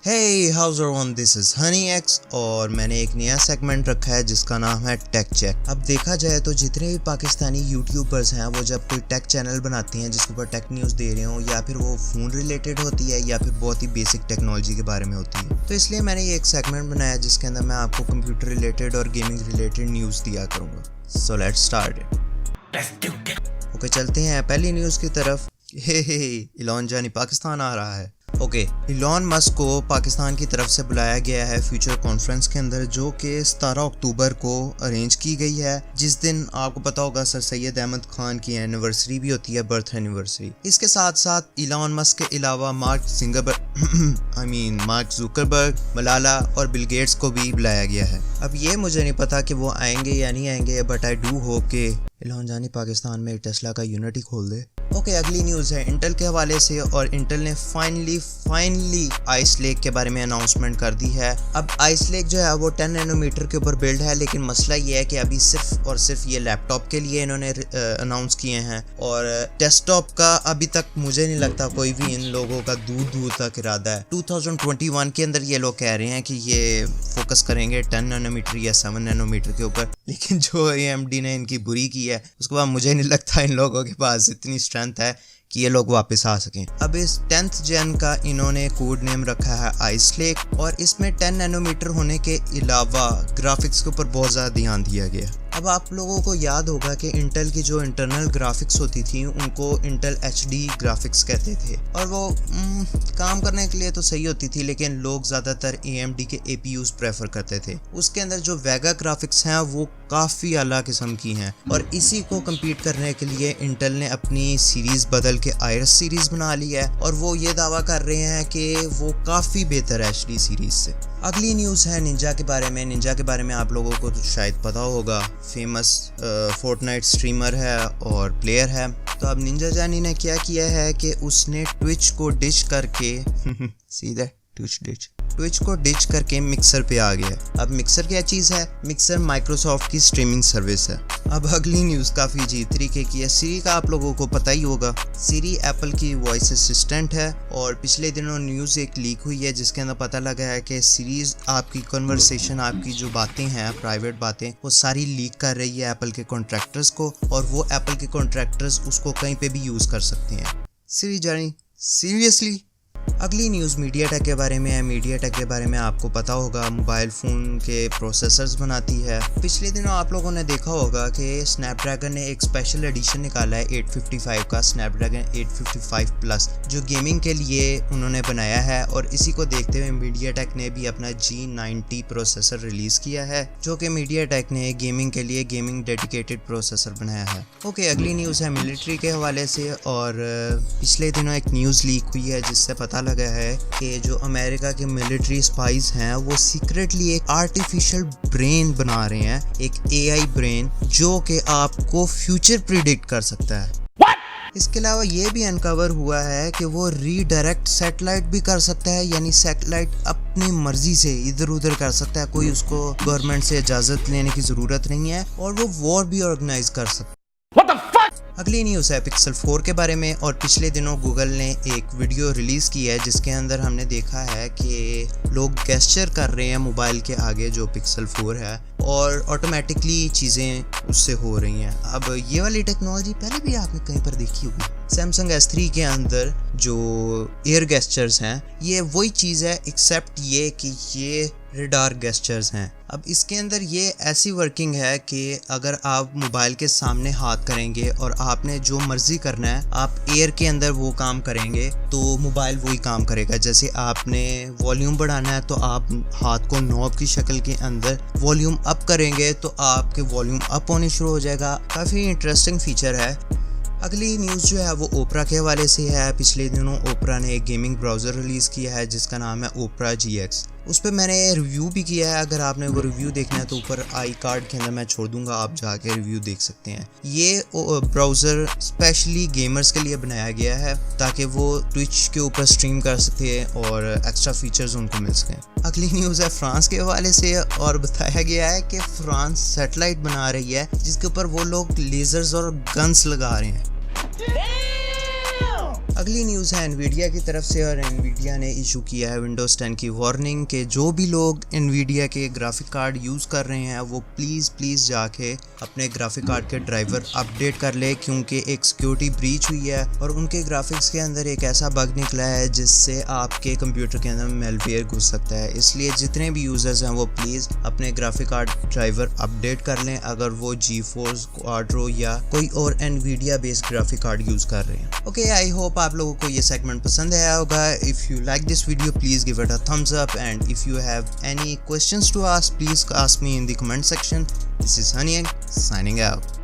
Hey, how's everyone? This is Hunni X और मैंने एक नया सेगमेंट रखा है जिसका नाम है टेक चेक। अब देखा जाए तो जितने भी पाकिस्तानी यूट्यूबर्स हैं वो जब कोई टेक चैनल बनाती हैं जिसके ऊपर टेक न्यूज़ दे रहे हो या फिर वो फ़ोन रिलेटेड होती है या फिर बहुत ही बेसिक टेक्नोलॉजी के बारे में होती है, तो इसलिए मैंने ये एक सेगमेंट बनाया जिसके अंदर मैं आपको कंप्यूटर रिलेटेड और गेमिंग रिलेटेड न्यूज़ दिया करूँगा। So let's start it. Okay, चलते हैं पहली न्यूज़ की तरफ। इलॉन जानी पाकिस्तान आ रहा है। इलॉन मस्क को पाकिस्तान की तरफ से बुलाया गया है फ्यूचर कॉन्फ्रेंस के अंदर, जो कि 17 अक्टूबर को अरेंज की गई है, जिस दिन आपको पता होगा सर सैयद अहमद खान की एनिवर्सरी भी होती है, बर्थ एनिवर्सरी। इसके साथ साथ इलॉन मस्क के अलावा मार्क जुकरबर्ग, मलाला और बिल गेट्स को भी बुलाया गया है। अब ये मुझे नहीं पता कि वो आएंगे या नहीं आएंगे, बट आई डू होप कि इलॉन जानी पाकिस्तान में टेस्ला का यूनिट ही खोल दे। अगली न्यूज़ है इंटेल के हवाले से, और इंटेल ने फाइनली आइस लेक के बारे में अनाउंसमेंट कर दी है। अब आइस लेक जो है वो 10 नैनोमीटर के ऊपर बिल्ड है, लेकिन मसला ये है कि अभी सिर्फ और सिर्फ ये लैपटॉप के लिए इन्होंने अनाउंस किए हैं, और डेस्कटॉप का अभी तक मुझे नहीं लगता कोई भी इन लोगों का दूर तक इरादा है। 2021 के अंदर ये लोग कह रहे हैं कि ये फोकस करेंगे 10 नैनोमीटर या 7 नैनोमीटर के ऊपर, लेकिन जो AMD ने इनकी बुरी की है उसके बाद मुझे नहीं लगता इन लोगों के पास इतनी स्ट्रेंथ है कि ये लोग वापस आ सकें। अब इस 10th जेन का इन्होंने कोड नेम रखा है आइस लेक, और इसमें 10 नैनोमीटर होने के अलावा ग्राफिक्स के ऊपर बहुत ज़्यादा ध्यान दिया गया। अब आप लोगों को याद होगा कि इंटेल की जो इंटरनल ग्राफिक्स होती थी उनको इंटेल HD ग्राफिक्स कहते थे, और वो काम करने के लिए तो सही होती थी, लेकिन लोग ज़्यादातर AMD के APUs प्रेफर करते थे। उसके अंदर जो वेगा ग्राफिक्स हैं वो काफ़ी आला किस्म की हैं, और इसी को कम्पीट करने के लिए इंटेल ने अपनी सीरीज़ बदल के आयरस सीरीज़ बना ली है, और वो ये दावा कर रहे हैं कि वो काफ़ी बेहतर है HD सीरीज़ से। अगली न्यूज़ है निंजा के बारे में। निंजा के बारे में आप लोगों को तो शायद पता होगा, फेमस फोर्टनाइट स्ट्रीमर है और प्लेयर है। तो अब निंजा जानी ने क्या किया है कि उसने ट्विच को डिच करके सीधा ट्विच को डिच करके मिक्सर पे आ गया। अब मिक्सर क्या चीज़ है? मिक्सर माइक्रोसॉफ्ट की स्ट्रीमिंग सर्विस है। अब अगली न्यूज़ काफ़ी अजीब तरीके की है। सीरी का आप लोगों को पता ही होगा, सीरी एप्पल की वॉइस असिस्टेंट है, और पिछले दिनों न्यूज़ एक लीक हुई है जिसके अंदर पता लगा है कि सीरीज आपकी कन्वर्सेशन, आपकी जो बातें हैं प्राइवेट बातें, वो सारी लीक कर रही है एप्पल के कॉन्ट्रैक्टर्स को, और वो एप्पल के कॉन्ट्रैक्टर्स उसको कहीं पे भी यूज़ कर सकते हैं। सीरी जानी सीरियसली? अगली न्यूज़ मीडिया टेक के बारे में है। मीडिया टेक के बारे में आपको पता होगा, मोबाइल फ़ोन के प्रोसेसर्स बनाती है। पिछले दिनों आप लोगों ने देखा होगा कि स्नैपड्रैगन ने एक स्पेशल एडिशन निकाला है 855 का, स्नैपड्रैगन 855 प्लस, जो गेमिंग के लिए उन्होंने बनाया है, और इसी को देखते हुए मीडिया टेक ने भी अपना G90 प्रोसेसर रिलीज़ किया है, जो कि मीडिया टेक ने गेमिंग के लिए गेमिंग डेडिकेटेड प्रोसेसर बनाया है। अगली न्यूज़ है मिलिट्री के हवाले से, और पिछले दिनों एक न्यूज़ लीक हुई है जिससे पता लगा है कि जो अमेरिका के मिलिट्री स्पाइस हैं वो सीक्रेटली एक आर्टिफिशियल ब्रेन बना रहे हैं, एक AI ब्रेन, जो कि आपको फ्यूचर प्रिडिक्ट कर सकता है। इसके अलावा ये भी अनकवर हुआ है कि वो रीडायरेक्ट सैटेलाइट भी कर सकता है, यानी सैटेलाइट अपनी मर्जी से इधर उधर कर सकता है, कोई उसको गवर्नमेंट से इजाज़त लेने की ज़रूरत नहीं है, और वो वॉर भी ऑर्गेनाइज कर सकता है। अगली न्यूज़ है पिक्सल 4 के बारे में, और पिछले दिनों गूगल ने एक वीडियो रिलीज़ की है जिसके अंदर हमने देखा है कि लोग गेस्चर कर रहे हैं मोबाइल के आगे जो पिक्सल 4 है, और ऑटोमेटिकली चीज़ें उससे हो रही हैं। अब ये वाली टेक्नोलॉजी पहले भी आपने कहीं पर देखी होगी। सैमसंग S3 के अंदर जो एयर गेस्चर्स हैं ये वही चीज़ है, एक्सेप्ट ये कि ये रेडार गेस्चर्स हैं। अब इसके अंदर ये ऐसी वर्किंग है कि अगर आप मोबाइल के सामने हाथ करेंगे और आपने जो मर्जी करना है, आप एयर के अंदर वो काम करेंगे तो मोबाइल वही काम करेगा। जैसे आपने वॉल्यूम बढ़ाना है तो आप हाथ को नॉब की शक्ल के अंदर वॉल्यूम अप करेंगे तो आपके वॉल्यूम अप होने शुरू हो जाएगा। काफ़ी इंटरेस्टिंग फीचर है। अगली न्यूज़ जो है वो ओपरा के हवाले से है। पिछले दिनों ओपरा ने एक गेमिंग ब्राउज़र रिलीज़ किया है जिसका नाम है ओपरा GX। उस पर मैंने रिव्यू भी किया है, अगर आपने वो रिव्यू देखना है तो ऊपर आई कार्ड के अंदर मैं छोड़ दूंगा, आप जाके रिव्यू देख सकते हैं। ये ब्राउज़र स्पेशली गेमर्स के लिए बनाया गया है ताकि वो ट्विच के ऊपर स्ट्रीम कर सके और एक्स्ट्रा फीचर्स उनको मिल सकें। अगली न्यूज़ है फ्रांस के हवाले से, और बताया गया है कि फ्रांस सैटेलाइट बना रही है जिसके ऊपर वो लोग लेजर्स और गन्स लगा रहे हैं। अगली न्यूज़ है एनवीडिया की तरफ से, और एनवीडिया ने इशू किया है विंडोज़ 10 की वार्निंग कि जो भी लोग एनवीडिया के ग्राफिक कार्ड यूज़ कर रहे हैं वो प्लीज़ जाके अपने ग्राफिक कार्ड के ड्राइवर अपडेट कर ले, क्योंकि एक सिक्योरिटी ब्रीच हुई है और उनके ग्राफिक्स के अंदर एक ऐसा बग निकला है जिससे आपके कंप्यूटर के अंदर मेलवेयर घुस सकता है। इसलिए जितने भी यूज़र्स हैं वो प्लीज़ अपने ग्राफिक कार्ड ड्राइवर अपडेट कर लें अगर वो GeForce क्वाड्रो या कोई और Nvidia based graphic card use कर रहे हैं। ओके, आई होप आप लोगों को ये सेगमेंट पसंद आया होगा। If you like this video please give it a thumbs up, and if you have any questions to ask please ask me in the comment section. This is Hunni signing out.